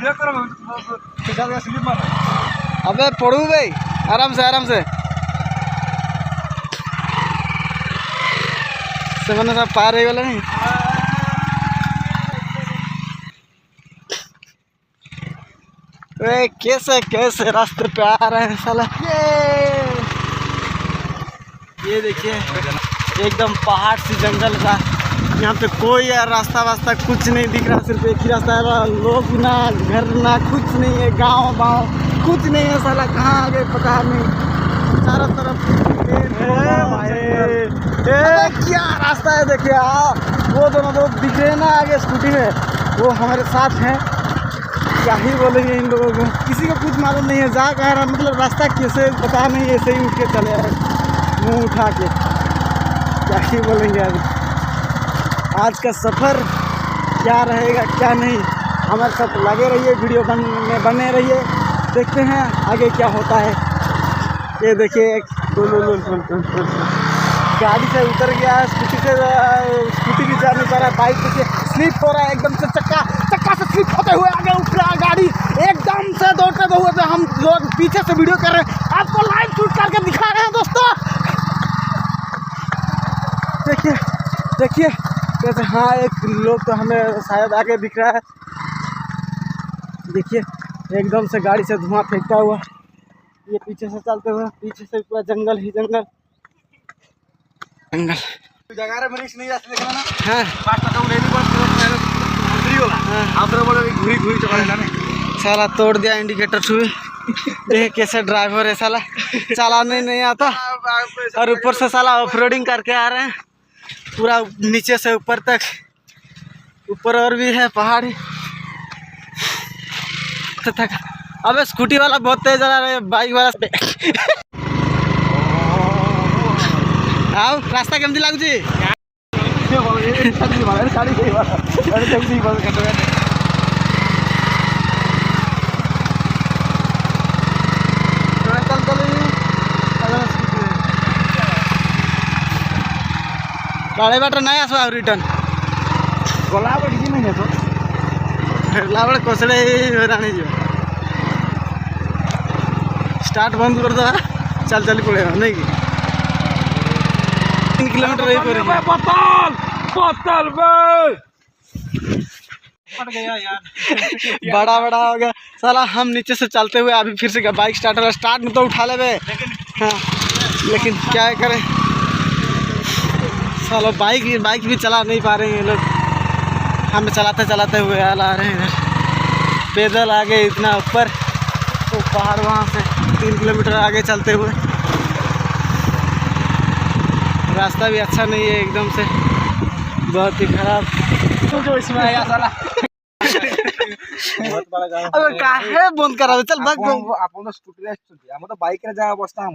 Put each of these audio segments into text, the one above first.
Video करो सीधा slip मार। अबे पढ़ू भाई आराम से मैंने सब पार हो गला नहीं। कैसे रास्ते पे आ रहे हैं साला। ये देखिए एकदम पहाड़ सी जंगल का, यहाँ पे कोई रास्ता वास्ता कुछ नहीं दिख रहा, सिर्फ एक ही रास्ता है। लोग ना घर ना कुछ नहीं है, गांव कुछ नहीं है साला। कहाँ आ गए पता नहीं, चारों तरफ क्या रास्ता है। देखिए वो दोनों लोग दिख रहे हैं ना आगे स्कूटी में, वो हमारे साथ हैं। क्या ही बोलेंगे इन लोगों को, किसी को कुछ मालूम नहीं है जा कह रहा, मतलब रास्ता कैसे पता नहीं, ऐसे ही उठ के चले आए मुँह उठा के। क्या ही बोलेंगे अभी आज का सफ़र क्या रहेगा क्या नहीं। हमारे साथ लगे रहिए, वीडियो बने रहिए, देखते हैं आगे क्या होता है। ये देखिए एक गाड़ी से उतर गया है, स्कूटी भी जा नहीं पा रहा है, बाइक देखिए स्लिप हो रहा है एकदम से, चक्का से स्लिप होते हुए आगे उठ रहा है गाड़ी एकदम से दौड़ते हुए। तो हम लोग पीछे से वीडियो कर रहे हैं, आपको लाइव शूट करके दिखा रहे हैं दोस्तों। देखिए कैसे, हाँ एक लोग तो हमें शायद आगे दिख रहा है। देखिए एकदम से गाड़ी से धुआं फेंकता हुआ ये पीछे से चलते हुए, पीछे से पूरा जंगल ही जंगल। जगह रे मरीज नहीं रास्ते देखला ना। हां बात तो नहीं बस मंत्री होला आपरे बोले घुरी चलेला नहीं साला तोड़ दिया इंडिकेटर छुए। देख कैसे ड्राइवर है साला, चलाने नहीं आता और ऊपर से साला ऑफरोडिंग करके आ रहे हैं पूरा नीचे से ऊपर तक। ऊपर और भी है पहाड़ तक। अबे स्कूटी वाला बहुत तेज चला रहा है, बाइक वाला आओ रास्ता केमती लगुची काले बाट नहीं आसवा रिटर्न गला बढ़ी नहीं तो फेरला बड़े कसड़े राणी जो स्टार्ट बंद कर दो, चल पड़ेगा नहीं कि 3 किलोमीटर ही पड़ेगा। पतल फट गया यार बड़ा हो गया साला। हम नीचे से चलते हुए अभी फिर से बाइक स्टार्ट हो रहा, स्टार्ट में तो उठा ले बे। हाँ लेकिन क्या करें साला, बाइक भी चला नहीं पा रहे हैं ये लोग। हम चलाते हुए आ रहे हैं इधर, पैदल आगे इतना ऊपर तो पहाड़, वहाँ से 3 किलोमीटर आगे चलते हुए। रास्ता भी अच्छा नहीं है, एकदम से बहुत ही खराब। जो इसमें आया साला बहुत बड़ा गाड़ी। अबे काहे बंद करा चल भाग आपन स्कूटी रे छथि, हम तो बाइक रे जा अवस्था हम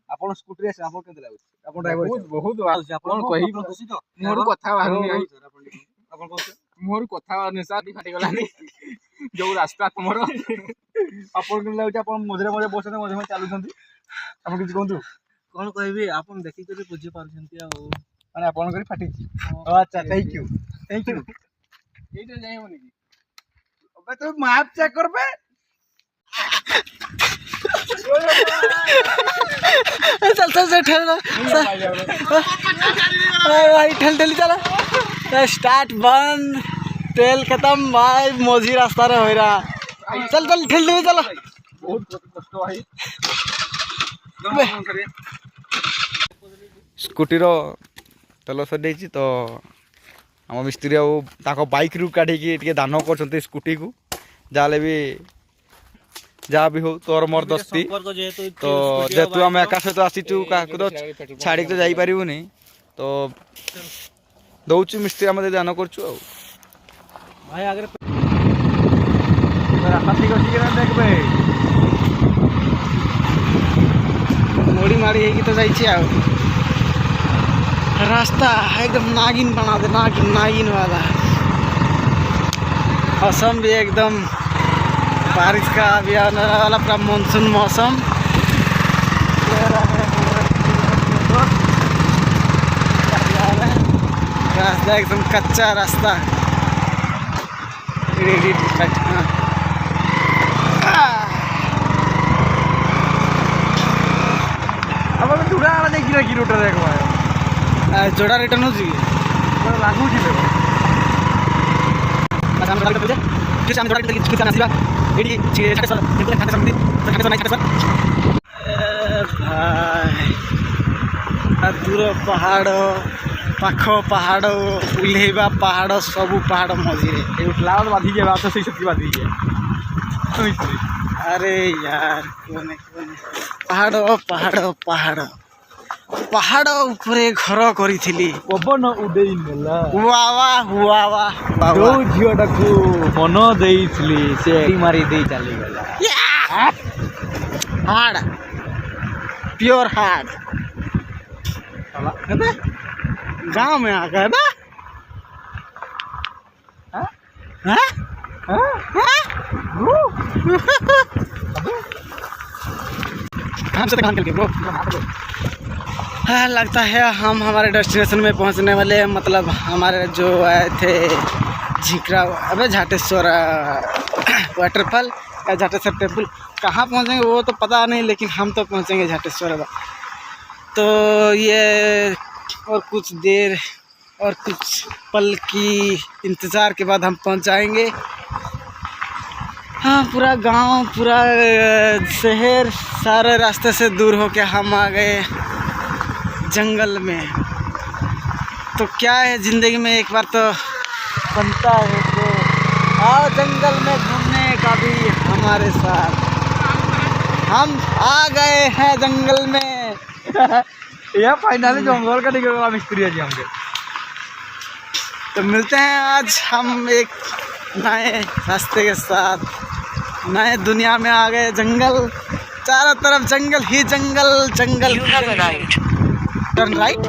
आपन स्कूटी रे आपन केते लागु आपन ड्राइवर बहुत आपन कहि खुशी तो मोर कथा बाहरनी आई आपन कहते मोर कथा निसाती फाटी गलानी जो रास्ता तुमरो आपन के लागु आपन मझरे बसने मझे चालू छथि आपन किछ कहंतु कौन कहबी आपन देखि कर बुझी पारछंती आ माने आपन करी फाटी छी। अच्छा थैंक यू एई तो जाई होनी की अबे तो मैप चेक करबे चल ठहर भाई ठल चला स्टार्ट बंद, तेल खत्म भाई, मोजी रास्ता रे हो रहा। चल ठल चला बहुत कष्ट भाई स्कूटी रो तेल सर तो आम मिस्त्री बाइक रू काढ़ी दान कर स्कूटी को जाले भी जहाँ भी हो तोर मोर दोस्ती तो जेतु आम एका सहित आसीचु क्या तो छाड़ी तो जापरूनी तो दौचु मिस्त्री आम दान करचु भाई आगे रास्ता ठीक अच्छी देख भाई मोड़ी माड़ी है तो जाइए रास्ता एकदम नागिन बना दे, नागिन वाला। मौसम भी एकदम बारिश का भी आने वाला, पूरा मानसून मौसम। रास्ता एकदम कच्चा रास्ता। ଯୋଡ଼ା ଆଡ଼େ ଯାଇକି କି ରୋଡ଼ରେ ଦେଖ जोड़ा रिटर्न होची ଲାଗୁଛି ଦେଖ अच्छा हम जोड़ा रिटर्न जे हम जोड़ा रिटर्न किछ आसीबा एडी छाटे सर जेते खाते समथि खाते सर नहीं खाते सर भाई दूर पहाड़ पाख पहाड़ उल्हेबा पहाड़ सब पहाड़ मझिरे এই ক্লাউড বাঁধি যাবে আর সেই শক্তি বাঁধি যাবে अरे यार कोने कोने पहाड़ पहाड़ पहाड़ पहाड़ ऊपर घर करी ପବନ ଉଡେଇ ନେଲା हुआ ଯୋଉ ଝିଅଟାକୁ ମନ ଦେଇଥିଲି ସେ ମାରି ଦେଇ ଚାଲିଗଲା हार्ड प्योर हार्ड गांव में आ गए ना हाँ? हमसे तो काम करके ब्रो हाँ लगता है हम हमारे डेस्टिनेशन में पहुंचने वाले हैं मतलब हमारे जो आए थे झिकरा अबे झाटेश्वर वाटरफॉल या झाटेश्वर टेम्पल कहाँ पहुंचेंगे वो तो पता नहीं लेकिन हम तो पहुंचेंगे झाटेश्वर तो ये और कुछ देर और कुछ पल की इंतज़ार के बाद हम पहुंच जाएंगे हाँ पूरा गांव पूरा शहर सारे रास्ते से दूर होके हम आ गए जंगल में तो क्या है ज़िंदगी में एक बार तो बनता है तो आओ जंगल में घूमने का भी हमारे साथ हम आ गए हैं जंगल में यह फाइनली जंगल का निकलवा मिस्त्री है जी हमके तो मिलते हैं आज हम एक नए रास्ते के साथ नए दुनिया में आ गए जंगल चारों तरफ जंगल ही जंगल जंगल टर्न राइट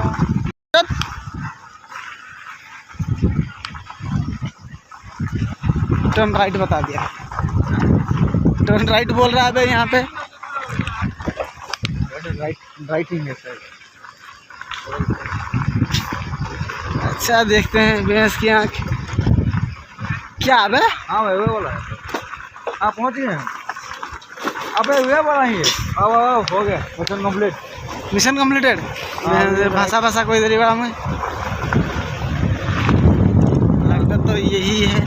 टर्न राइट बता दिया टर्न राइट बोल रहा है भाई यहाँ पे राइटिंग है सर अच्छा देखते हैं भैंस की आँख क्या है हाँ भाई वो बोला आप पहुँच गए अबे वे बोला ही अब हो गया मिशन कंप्लीट मिशन कम्प्लीटेड भाषा भाषा कोई देरी बड़ा में लगता तो यही है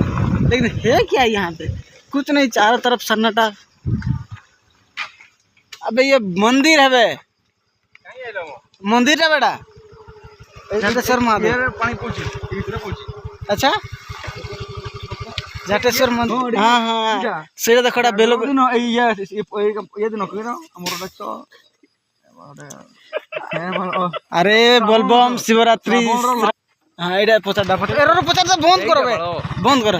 लेकिन है क्या यहाँ पे कुछ नहीं चारों तरफ सन्नाटा अबे ये मंदिर है बे मंदिर है बेटा झाटेश्वर महादेव पानी पूछी अच्छा झाटेश्वर मंदिर हाँ हाँ से देखो बेलो ये दिन हमर देखो अरे बोलबम शिवरात्रि हाँ ये पचार पचार बंद करो बे बंद करो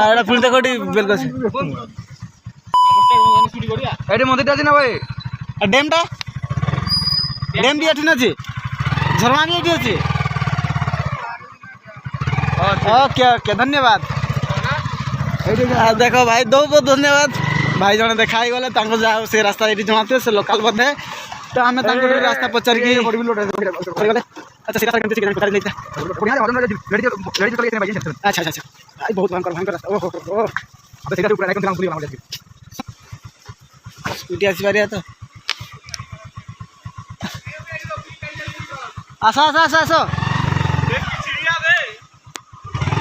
এটা ফুল দেখো বেল গাছ এটি মন্দিরটা আছে না ভাই আর ড্যামটা ড্যাম भी এখানে আছে ঝরনা भी এখানে আছে ओके ओके धन्यवाद देखो भाई दो बहुत धन्यवाद भाई जने देखाई गले तांको जा से रास्ता एटी जमाते से लोकल बदे तो हमें तांको रास्ता पचर की अच्छा सीधा करके किसी पता नहीं था अच्छा अच्छा भाई बहुत भयंकर रास्ता ओहो अब सीधा ऊपर आइकन पूरी बना दे स्कूटी आसी बारी तो आसा आसा आसा आसा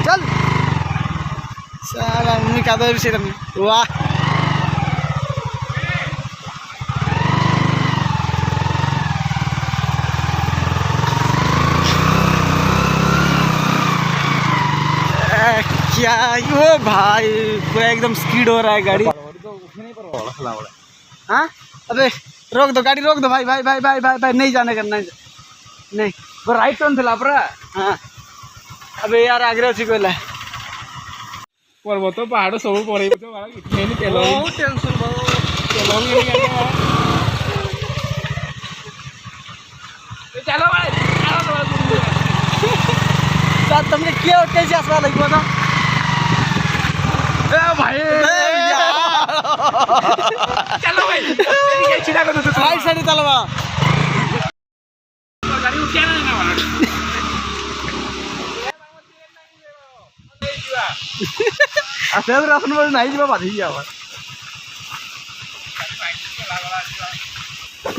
चल साला मुई का दो से वाह क्या यो भाई पूरा एकदम स्पीड हो रहा है गाड़ी हाँ अबे रोक दो गाड़ी रोक दो भाई भाई भाई भाई भाई भाई नहीं जाने करना नहीं वो राइट टर्न थला पूरा हाँ अबे यार आगे अच्छी कोई ला पर्वत पहाड़ सब पड़े बहुत टेंशन चलो भाई तुमने क्या कैसे आसवा लगी था भाई चलो भाई राइट साइड चलवा राशन नहीं जा बाधी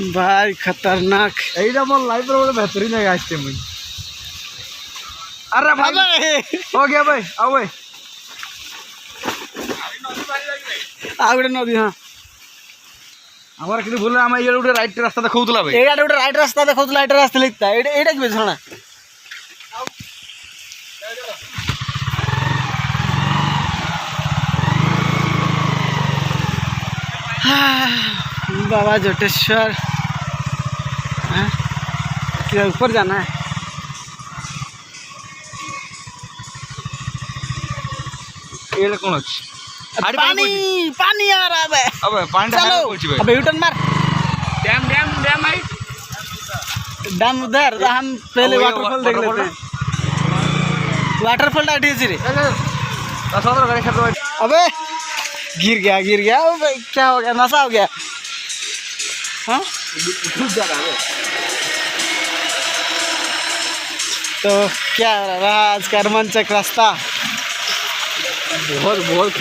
भाई खतरनाक এইটা মোর লাইফের বড় বেহতরিন জায়গা আসছে মুই আরে ভাই हो गया भाई आओ भाई ଆଉ ଗୋଟେ ନଦୀ ହଁ আমার কিন্তু ভুলে আমি এই গোটে রাইট রাস্তা দেখাউতলা ভাই এইটা ଗୋଟେ ରାଇଟ୍ ରାସ୍ତା ଦେଖାଉଥିଲା ଏଇଟା ରାସ୍ତା ଲେଖିथा ଏଇଟା କି ଶୁଣା बाबा जटेश्वर हाँ? इसके ऊपर जाना है এটা কোন আছে पानी पानी आ रहा है अबे पानी चलो पहुंची भाई अबे यूटर्न मार डैम डैम डैम भाई डैम उधर हम पहले अब ये वाटरफॉल देख waterfall लेते हैं वाटरफॉल डाटी रे दसवां गाड़ी खेत भाई अबे गिर गया अबे क्या हो गया नशा हो गया हाँ डूब जा रहा है तो क्या रहा आज का रोमांचक रास्ता बहुत बहुत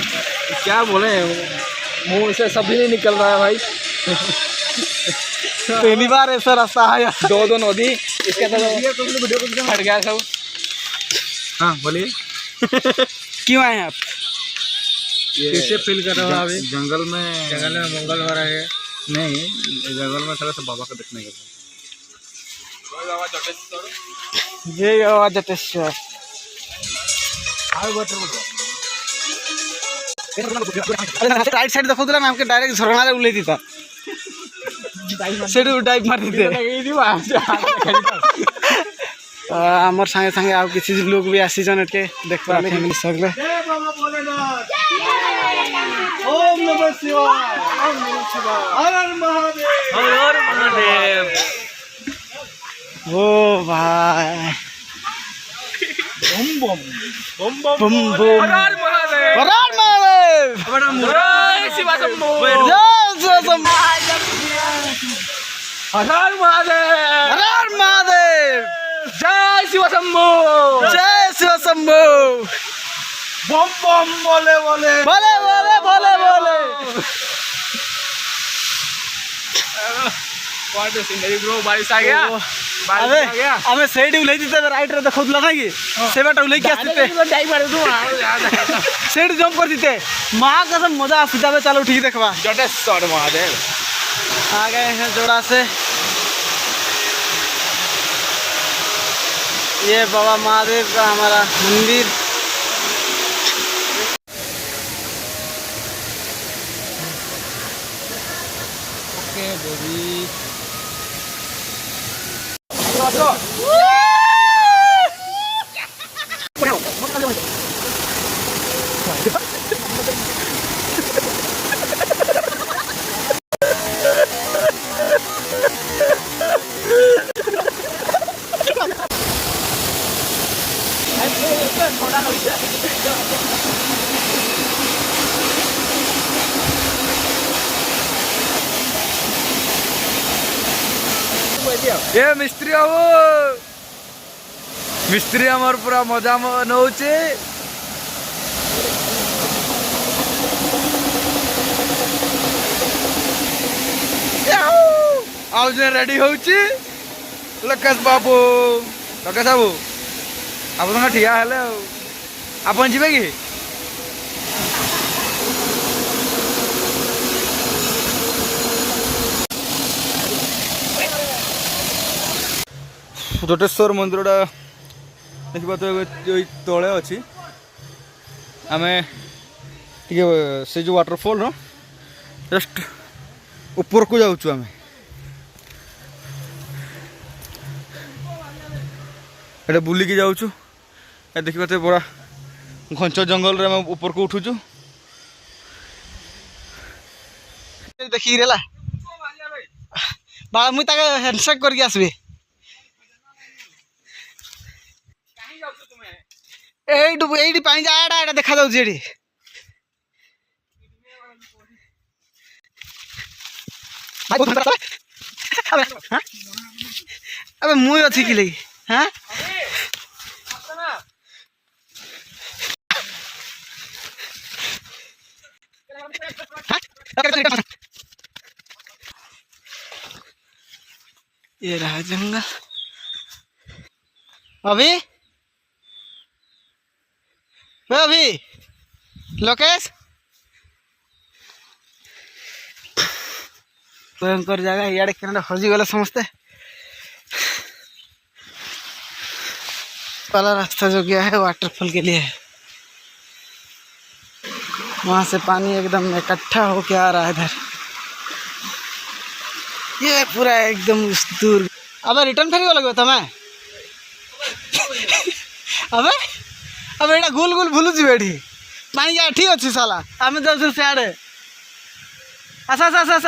क्या बोले मुंह से सभी नहीं निकल रहा है भाई पहली बार ऐसा रास्ता आया दो दो नदी इसके अंदर हट गया सब हाँ बोलिए क्यों आए हैं आप कैसे फील कर रहे हो अभी जंगल में मंगल हो रहा है नहीं जंगल में थोड़ा सा बाबा को देखने के जय बाबा जटेश्वर राइट साइड देखो ना हमके डायरेक्ट झरना रे उले दीता सेडू डाइव मार दीते हमर संगे संगे आ किसी लोग भी आसी जन के देखबा फैमिली सगले ओम नमः शिवाय ओम नमः शिवाय हर हर महादेव ओ भाई बम बम बम बम बम हर हर महादेव हर हर महादेव जय शिव शंभो जय शिव शंभो हर हर महादेव हर हर महादेव जय शिव शंभो जय शिव शंभो बम बम बोले बोले बोले बोले बोले बोले व्हाट इज सीनरी ब्रो बारिश आ गया अबे हमें साइड उले दीते राइट रे देखौला ना कि सेवाटा उले के आते डाई मार दूं साइड जंप कर दीते मां कसम मजा आसीता बे चलो ठीक देखबा जटेश्वर महादेव आ गए हैं जोड़ा से ये बाबा महादेव का हमारा मंदिर ओके बेबी ये मिस्त्री बाबू मिस्त्री हमार पूरा मजा नौचे आज रेडी होची लकेश बाबू लकेश बाबू आप ठिया हेले आपन जीवे कि जटेश्वर मंदिरटा देखा तो तले अच्छी आम टे से जो वाटरफॉल न जस्ट ऊपर को जाऊँ आम ये बुलिकी जाऊँ देखा तो पूरा घंच जंगल रे ऊपर को उठुचु देखी रे बा मुई ताके हैंडशेक करके आसबे एडी पानी जा आड़ा आड़ा देखा जाउछ एडी भाई बहुत ठंडा अबे हां अबे मुई अछि कि लगी हां ये रहा जंगल। अभी लोकेश भयंकर जगह इे क्या हजिगला समस्ते वाला रास्ता जो गया है वाटरफॉल के लिए है। वहां से पानी एकदम इकट्ठा होके आ रहा है इधर। ये पूरा एकदम दूर। अब रिटर्न फेरी लगे तुम्हें अबे अब एटा गोल गोल भूलुची बेठी पानी जा ठीक अच्छी साला आम जाऊँ सियाड़े। आस आस आस आस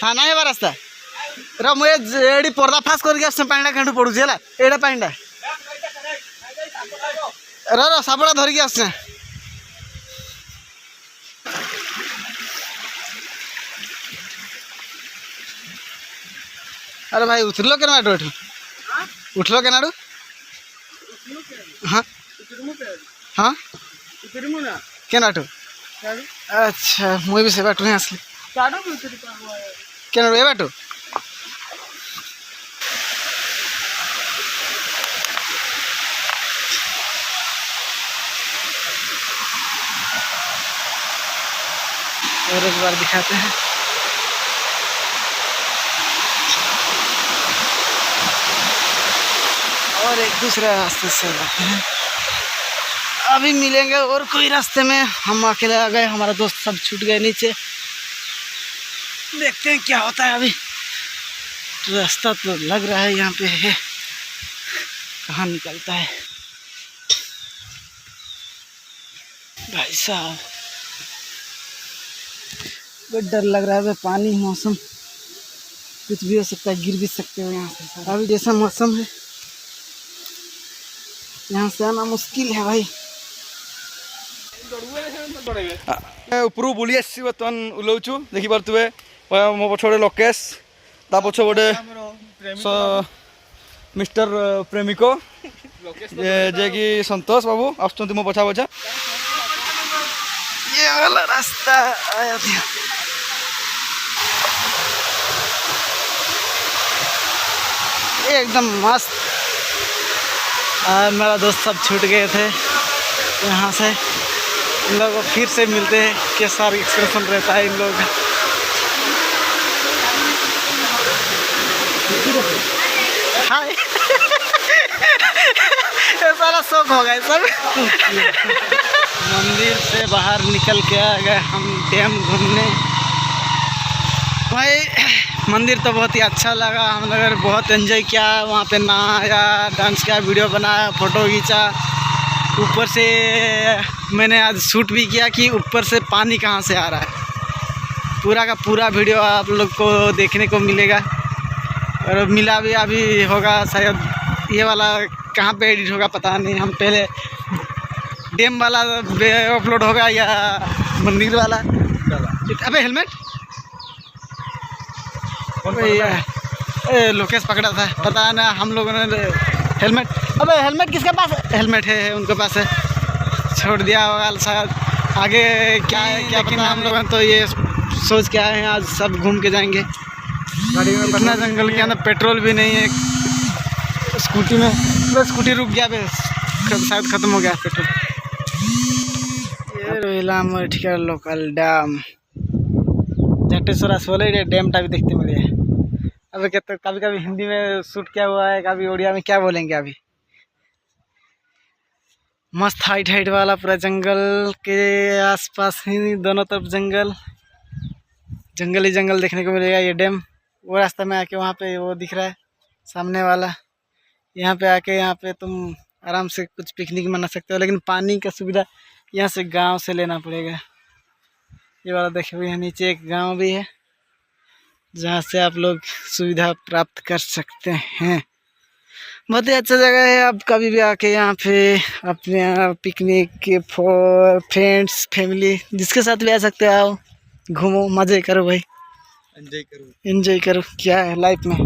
हाँ ना हेबा रास्ता र मुझे पर्दा फास करके पानी केठू पड़ू है एटा पानी र सापड़ा धरिकी आस। अरे भाई उतरलो के नाटू एठू उठलो के नाटू हाँ हाँ के नाटू अच्छा मुझे भी से बाटू नहीं आसली के नाटू ए बाटू और एक बार दिखाते हैं। और एक दूसरे रास्ते से जाते हैं। अभी मिलेंगे और कोई रास्ते में। हम अकेले आ गए, हमारा दोस्त सब छूट गए नीचे। देखते हैं क्या होता है। अभी रास्ता तो लग रहा है यहाँ पे है, कहाँ निकलता है भाई साहब। बहुत डर लग रहा है। पानी मौसम कुछ भी हो सकता है, गिर भी सकते हो यहाँ से। अभी जैसा मौसम है यहाँ से आना मुश्किल है भाई। उपरू बुली आसी बर्तमान ओल्लाउछु देखि पारुथबे मो पछ गोटे लोकेश ता पछ गोटे मिस्टर प्रेमिको जे कि संतोष बाबू आसुचंती मो पछा पछा। ये वाला रास्ता आया था। एकदम मस्त। मेरा दोस्त सब छूट गए थे यहाँ से। इन लोगों को फिर से मिलते हैं, कैसा एक्सप्रेशन रहता है इन लोगों का। हाय ये सारा शौक हो गया सब। मंदिर से बाहर निकल के आ गए हम डैम घूमने। भाई मंदिर तो बहुत ही अच्छा लगा। हम लोग बहुत एंजॉय किया, वहाँ पे नहाया, डांस किया, वीडियो बनाया, फ़ोटो खींचा। ऊपर से मैंने आज शूट भी किया कि ऊपर से पानी कहाँ से आ रहा है। पूरा का पूरा वीडियो आप लोग को देखने को मिलेगा। और मिला भी अभी होगा शायद। ये वाला कहाँ पे एडिट होगा पता नहीं। हम पहले डैम वाला अपलोड होगा या मंदिर वाला। अबे हेलमेट लोकेश पकड़ा था, पता ना हम लोगों ने हेलमेट। अबे हेलमेट किसके पास है? हेलमेट है उनके पास है, छोड़ दिया होगा शायद। आगे क्या है क्या पता। हम लोग तो ये सोच के आए हैं आज सब घूम के जाएंगे। गाड़ी में इतना जंगल के अंदर पेट्रोल भी नहीं है स्कूटी में। बस स्कूटी रुक गया, शायद ख़त्म हो गया पेट्रोल। ये रोहिला मठिया लोकल डैम झटेश्वर सोले डैम टा भी देखते मिले। अभी क्या तो कभी कभी हिंदी में शूट किया हुआ है, कभी उड़िया में क्या बोलेंगे। अभी मस्त हाइट हाइट वाला पूरा जंगल के आसपास ही दोनों तरफ जंगल जंगल ही जंगल देखने को मिलेगा। ये डैम वो रास्ता में आके वहाँ पे वो दिख रहा है सामने वाला। यहाँ पे आके यहाँ पे तुम आराम से कुछ पिकनिक मना सकते हो, लेकिन पानी का सुविधा यहाँ से गांव से लेना पड़ेगा। ये वाला देखे हुए नीचे एक गांव भी है जहाँ से आप लोग सुविधा प्राप्त कर सकते हैं। बहुत ही अच्छा जगह है। आप कभी भी आके यहाँ पे अपने पिकनिक के फ्रेंड्स फैमिली जिसके साथ भी आ सकते हो। आओ घूमो मज़े करो भाई, एंजॉय करो। क्या है लाइफ में।